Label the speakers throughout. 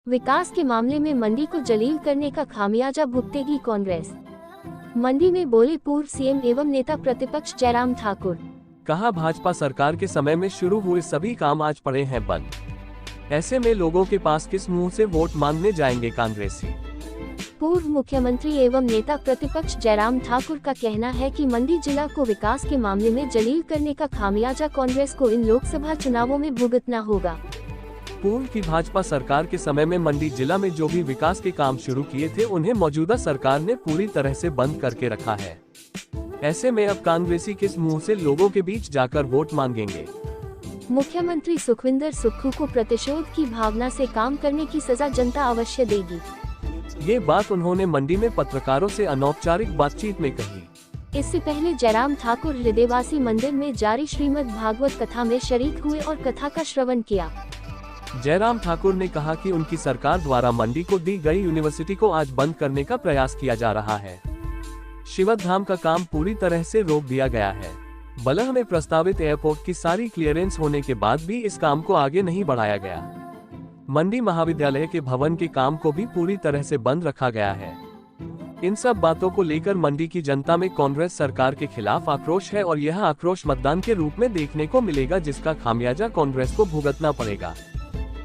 Speaker 1: विकास के मामले में मंडी को जलील करने का खामियाजा भुगतेगी कांग्रेस। मंडी में बोले पूर्व सीएम एवं नेता प्रतिपक्ष जयराम ठाकुर।
Speaker 2: कहा, भाजपा सरकार के समय में शुरू हुए सभी काम आज पड़े हैं बंद। ऐसे में लोगों के पास किस मुंह से वोट मांगने जाएंगे कांग्रेसी।
Speaker 1: पूर्व मुख्यमंत्री एवं नेता प्रतिपक्ष जयराम ठाकुर का कहना है कि मंडी जिला को विकास के मामले में जलील करने का खामियाजा कांग्रेस को इन लोकसभा चुनावों में भुगतना होगा।
Speaker 2: पूर्व की भाजपा सरकार के समय में मंडी जिला में जो भी विकास के काम शुरू किए थे उन्हें मौजूदा सरकार ने पूरी तरह से बंद करके रखा है। ऐसे में अब कांग्रेसी किस मुंह से लोगों के बीच जाकर वोट मांगेंगे।
Speaker 1: मुख्यमंत्री सुखविंदर सुक्खू को प्रतिशोध की भावना से काम करने की सजा जनता अवश्य देगी।
Speaker 2: ये बात उन्होंने मंडी में पत्रकारों से अनौपचारिक बातचीत में कही।
Speaker 1: इससे पहले जयराम ठाकुर हृदयवासी मंदिर में जारी श्रीमद् भागवत कथा में शरीक हुए और कथा का श्रवण किया।
Speaker 2: जयराम ठाकुर ने कहा कि उनकी सरकार द्वारा मंडी को दी गई यूनिवर्सिटी को आज बंद करने का प्रयास किया जा रहा है। शिवधाम का काम पूरी तरह से रोक दिया गया है। बलह में प्रस्तावित एयरपोर्ट की सारी क्लियरेंस होने के बाद भी इस काम को आगे नहीं बढ़ाया गया। मंडी महाविद्यालय के भवन के काम को भी पूरी तरह से बंद रखा गया है। इन सब बातों को लेकर मंडी की जनता में कांग्रेस सरकार के खिलाफ आक्रोश है और यह आक्रोश मतदान के रूप में देखने को मिलेगा, जिसका खामियाजा कांग्रेस को भुगतना पड़ेगा।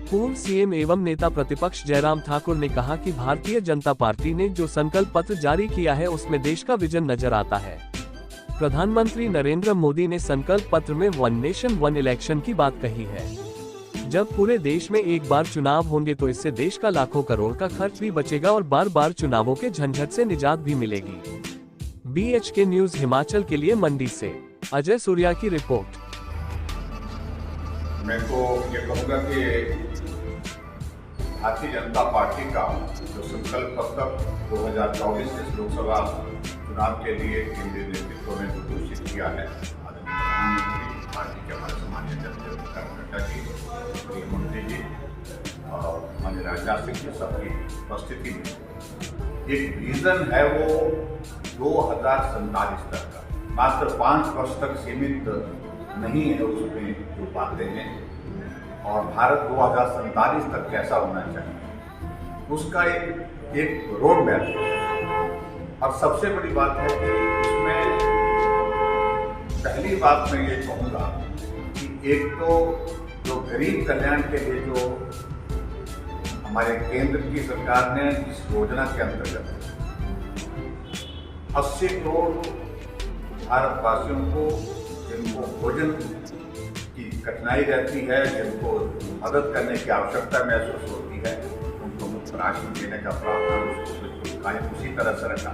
Speaker 2: पूर्व सीएम एवं नेता प्रतिपक्ष जयराम ठाकुर ने कहा कि भारतीय जनता पार्टी ने जो संकल्प पत्र जारी किया है उसमें देश का विजन नजर आता है। प्रधानमंत्री नरेंद्र मोदी ने संकल्प पत्र में वन नेशन वन इलेक्शन की बात कही है। जब पूरे देश में एक बार चुनाव होंगे तो इससे देश का लाखों करोड़ का खर्च भी बचेगा और बार बार चुनावों के झंझट से निजात भी मिलेगी। BHK न्यूज हिमाचल के लिए मंडी से अजय सूर्या की रिपोर्ट।
Speaker 3: मैं तो ये कहूँगा कि भारतीय जनता पार्टी का जो संकल्प पत्र 2024 के लोकसभा चुनाव के लिए केंद्रीय नेतृत्व ने जो घोषित किया है, आदरणीय प्रधानमंत्री, पार्टी के हमारे सम्मानीय नड्डा जी, गृहमंत्री जी और माननीय राजनाथ सिंह जी सबकी उपस्थिति में एक विजन है वो 2047 तक का, मात्र 5 वर्ष तक सीमित नहीं है उसमें जो बातें हैं और भारत 2047 तक कैसा होना चाहिए उसका एक रोड मैप है। और सबसे बड़ी बात है कि उसमें पहली बात मैं ये कहूँगा कि एक तो जो गरीब कल्याण के लिए जो हमारे केंद्र की सरकार ने इस योजना के अंतर्गत 80 करोड़ भारतवासियों को जिनको भोजन की कठिनाई रहती है, जिनको मदद करने की आवश्यकता महसूस होती है, उनको मुफ्त राशन देने का प्रावधान उसको कायम उसी तरह से रखा।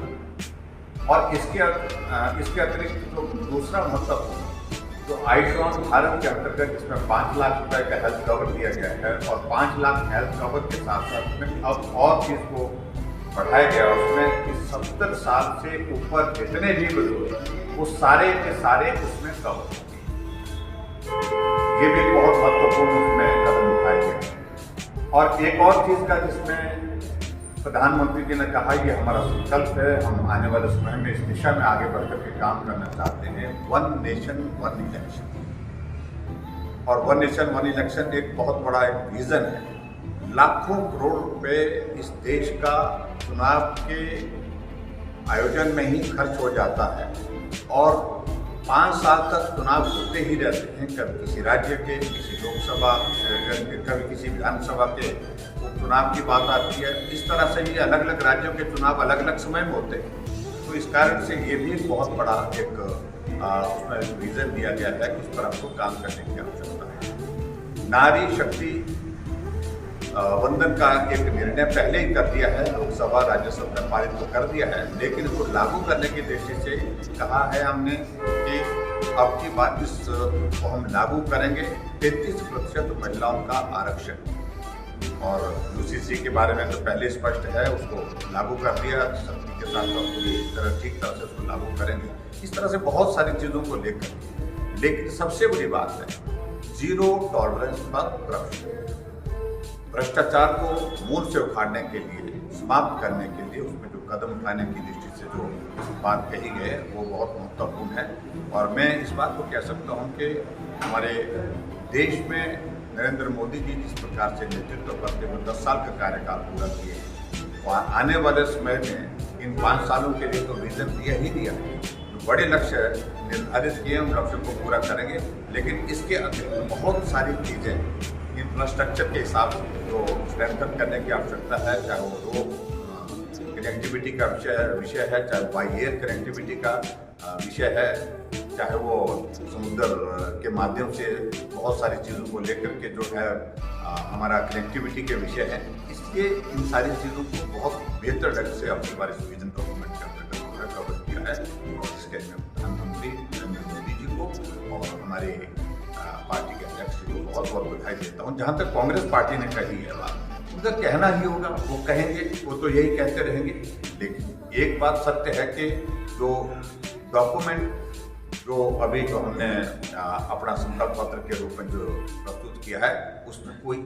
Speaker 3: और इसके अतिरिक्त जो दूसरा महत्वपूर्ण जो आयुष्मान भारत के अंतर्गत जिसमें 5 लाख रुपए का हेल्थ कवर दिया गया है और 5 लाख हेल्थ कवर के साथ साथ में अब और चीज़ को बढ़ाया गया उसमें कि 70 साल से ऊपर जितने भी बुजुर्ग वो सारे के सारे उसमें कवर होंगे। ये भी बहुत महत्वपूर्ण उसमें कदम उठाए गए। और एक और चीज़ का जिसमें प्रधानमंत्री जी ने कहा ये हमारा संकल्प है, हम आने वाले समय में इस दिशा में आगे बढ़कर के काम करना चाहते हैं, वन नेशन वन इलेक्शन। और वन नेशन वन इलेक्शन एक बहुत बड़ा एक विजन है। लाखों करोड़ रुपए इस देश का चुनाव के आयोजन में ही खर्च हो जाता है और 5 साल तक चुनाव होते ही रहते हैं। कभी किसी राज्य के, किसी लोकसभा, कभी किसी विधानसभा के उपचुनाव की बात आती है। इस तरह से ये अलग अलग राज्यों के चुनाव अलग अलग समय में होते हैं। तो इस कारण से ये भी बहुत बड़ा एक उसमें विजन दिया गया है कि उस पर हमको काम करने की आवश्यकता है। नारी शक्ति वंदन का एक निर्णय पहले ही कर दिया है, लोकसभा राज्यसभा ने पारित तो कर दिया है, लेकिन इसको लागू करने की दृष्टि से कहा है हमने कि अब की बात इसको हम लागू करेंगे 33% महिलाओं का आरक्षण। और UCC के बारे में तो पहले स्पष्ट है, उसको लागू कर दिया, शक्ति के साथ पूरी तरह ठीक तरह से उसको लागू करेंगे। इस तरह से बहुत सारी चीज़ों को लेकर, लेकिन सबसे बड़ी बात है 0 टॉलरेंस पर करप्शन। भ्रष्टाचार को मूल से उखाड़ने के लिए, समाप्त करने के लिए उसमें जो कदम उठाने की दृष्टि से जो बात कही गई है वो बहुत महत्वपूर्ण है। और मैं इस बात को कह सकता हूँ कि हमारे देश में नरेंद्र मोदी जी जिस प्रकार से नेतृत्व करते हुए 10 साल का कार्यकाल पूरा किए, और आने वाले समय में इन 5 सालों के लिए तो विजन दिया ही दिया है। जो बड़े लक्ष्य निर्धारित किए उन लक्ष्यों को पूरा करेंगे, लेकिन इसके अतिरिक्त बहुत सारी चीज़ें इंफ्रास्ट्रक्चर के हिसाब से जो स्ट्रेंथन करने की आवश्यकता है, चाहे वो रोड कनेक्टिविटी का विषय है, चाहे बाई एयर कनेक्टिविटी का विषय है, चाहे वो समुद्र के माध्यम से बहुत सारी चीज़ों को लेकर के जो है हमारा कनेक्टिविटी के विषय है। इसलिए इन सारी चीज़ों को बहुत बेहतर ढंग से अपनी बार इस विजन डॉक्यूमेंट के अंतर्गत कवर किया है, और इसके लिए प्रधानमंत्री नरेंद्र मोदी जी को और हमारे पार्टी के अध्यक्ष जी को बहुत बहुत बधाई देता हूँ। जहाँ तक कांग्रेस पार्टी ने कही है बात, उनका कहना ही होगा, वो कहेंगे, वो तो यही कहते रहेंगे। लेकिन एक बात सत्य है कि जो डॉक्यूमेंट जो अभी जो हमने अपना संकल्प पत्र के रूप में जो प्रस्तुत किया है, उसमें कोई